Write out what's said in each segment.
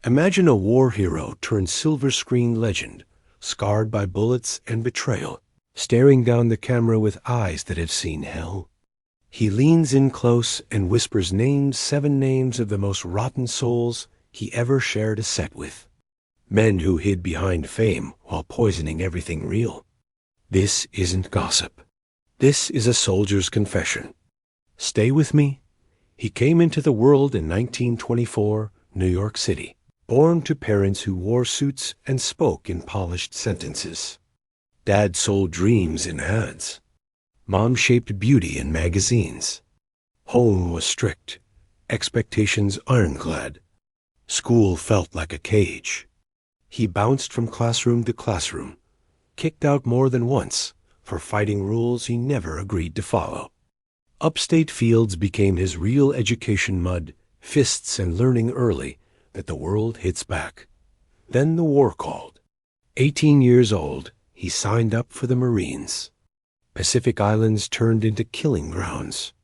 Imagine a war hero turned silver screen legend, scarred by bullets and betrayal, staring down the camera with eyes that have seen hell. He leans in close and whispers 7 names of the most rotten souls he ever shared a set with. Men who hid behind fame while poisoning everything real. This isn't gossip. This is a soldier's confession. Stay with me. He came into the world in 1924, New York City, born to parents who wore suits and spoke in polished sentences. Dad sold dreams in ads. Mom shaped beauty in magazines. Home was strict, expectations ironclad. School felt like a cage. He bounced from classroom to classroom, kicked out more than once for fighting rules he never agreed to follow. Upstate Feuds became his real education mud, fists and learning early that the world hits back. Then the war called. 18 years old, he signed up for the Marines. Pacific Islands turned into killing grounds.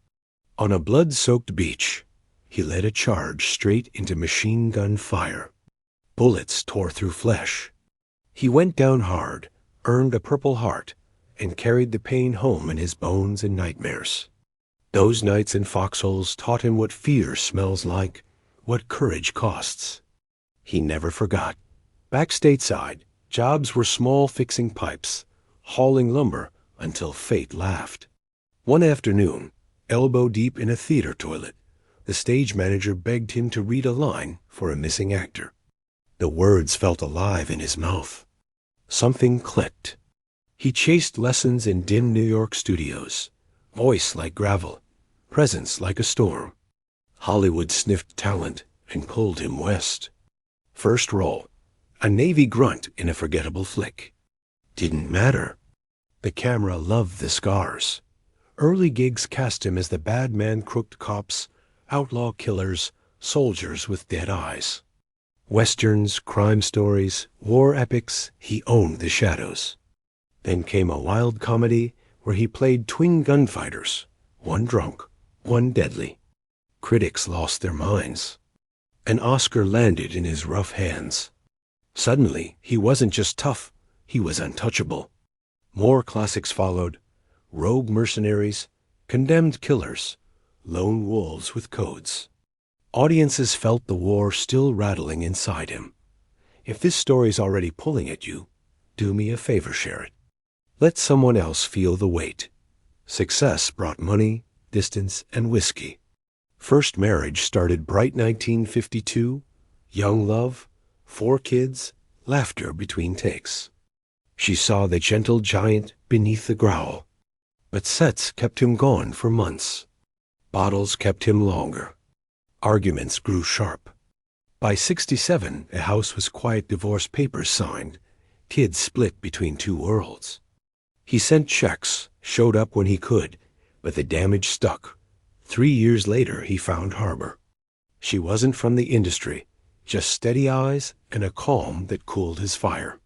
On a blood-soaked beach, he led a charge straight into machine gun fire. Bullets tore through flesh. He went down hard, earned a Purple Heart, and carried the pain home in his bones and nightmares. Those nights in foxholes taught him what fear smells like, what courage costs. He never forgot. Back stateside, jobs were small fixing pipes, hauling lumber until fate laughed. One afternoon, elbow deep in a theater toilet, the stage manager begged him to read a line for a missing actor. The words felt alive in his mouth. Something clicked. He chased lessons in dim New York studios, voice like gravel, presence like a storm. Hollywood sniffed talent and pulled him west. First role, a Navy grunt in a forgettable flick. Didn't matter. The camera loved the scars. Early gigs cast him as the bad man crooked cops, outlaw killers, soldiers with dead eyes. Westerns, crime stories, war epics, he owned the shadows. Then came a wild comedy where he played twin gunfighters, one drunk, one deadly. Critics lost their minds. An Oscar landed in his rough hands. Suddenly, he wasn't just tough, he was untouchable. More classics followed: rogue mercenaries, condemned killers, lone wolves with codes. Audiences felt the war still rattling inside him. If this story's already pulling at you, do me a favor, share it. Let someone else feel the weight. Success brought money, distance, and whiskey. First marriage started bright 1952, young love, 4 kids, laughter between takes. She saw the gentle giant beneath the growl. But sets kept him gone for months. Bottles kept him longer. Arguments grew sharp. By 67, a house with quiet divorce papers signed. Kids split between 2 worlds. He sent checks, showed up when he could, but the damage stuck. 3 years later, he found harbor. She wasn't from the industry, just steady eyes and a calm that cooled his fire.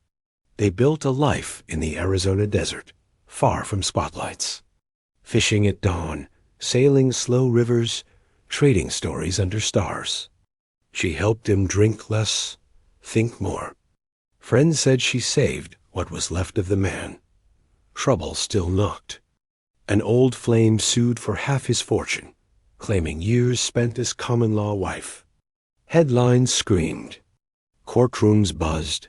They built a life in the Arizona desert, far from spotlights. Fishing at dawn, sailing slow rivers, trading stories under stars. She helped him drink less, think more. Friends said she saved what was left of the man. Trouble still knocked. An old flame sued for half his fortune, claiming years spent as common-law wife. Headlines screamed. Courtrooms buzzed.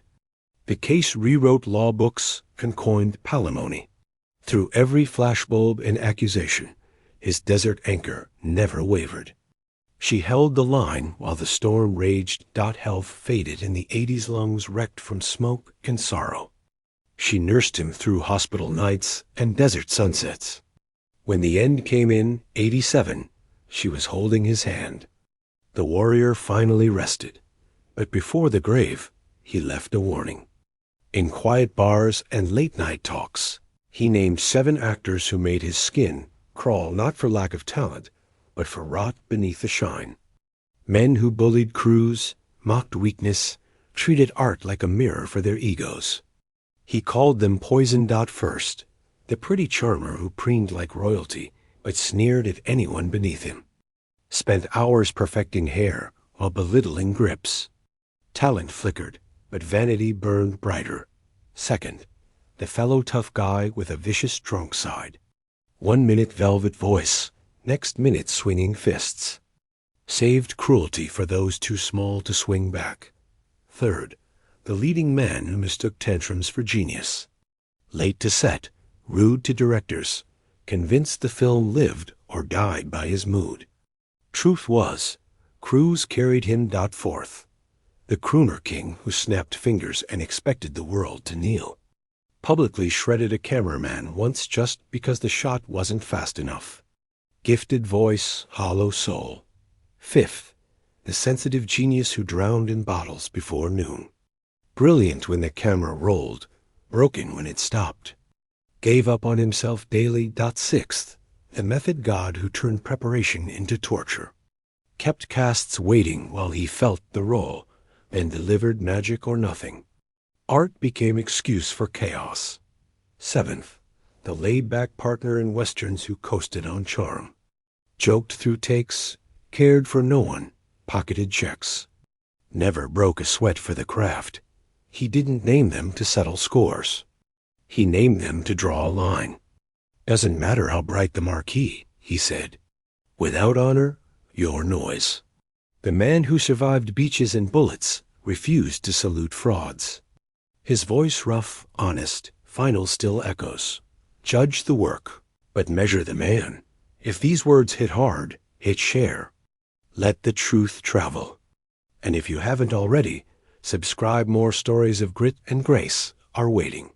The case rewrote law books and coined palimony. Through every flashbulb and accusation, his desert anchor never wavered. She held the line while the storm raged. Health faded in the 80s lungs wrecked from smoke and sorrow. She nursed him through hospital nights and desert sunsets. When the end came in 87, she was holding his hand. The warrior finally rested, but before the grave, he left a warning. In quiet bars and late-night talks, he named 7 actors who made his skin crawl not for lack of talent, but for rot beneath the shine. Men who bullied crews, mocked weakness, treated art like a mirror for their egos. He called them poisoned out first, the pretty charmer who preened like royalty, but sneered at anyone beneath him. Spent hours perfecting hair while belittling grips. Talent flickered, but vanity burned brighter. Second, the fellow tough guy with a vicious drunk side. 1 minute velvet voice, next minute swinging fists. Saved cruelty for those too small to swing back. Third, the leading man who mistook tantrums for genius. Late to set, rude to directors, convinced the film lived or died by his mood. Truth was, crews carried him forth. The crooner king who snapped fingers and expected the world to kneel. Publicly shredded a cameraman once just because the shot wasn't fast enough. Gifted voice, hollow soul. Fifth, the sensitive genius who drowned in bottles before noon. Brilliant when the camera rolled, broken when it stopped. Gave up on himself daily. Sixth, the method god who turned preparation into torture. Kept casts waiting while he felt the role, and delivered magic or nothing. Art became excuse for chaos. Seventh, the laid-back partner in westerns who coasted on charm. Joked through takes, cared for no one, pocketed checks. Never broke a sweat for the craft. He didn't name them to settle scores. He named them to draw a line. Doesn't matter how bright the marquee, he said. Without honor, your noise. The man who survived beaches and bullets refused to salute frauds. His voice rough, honest, final still echoes. Judge the work, but measure the man. If these words hit hard, hit share. Let the truth travel. And if you haven't already, subscribe. More stories of grit and grace are waiting.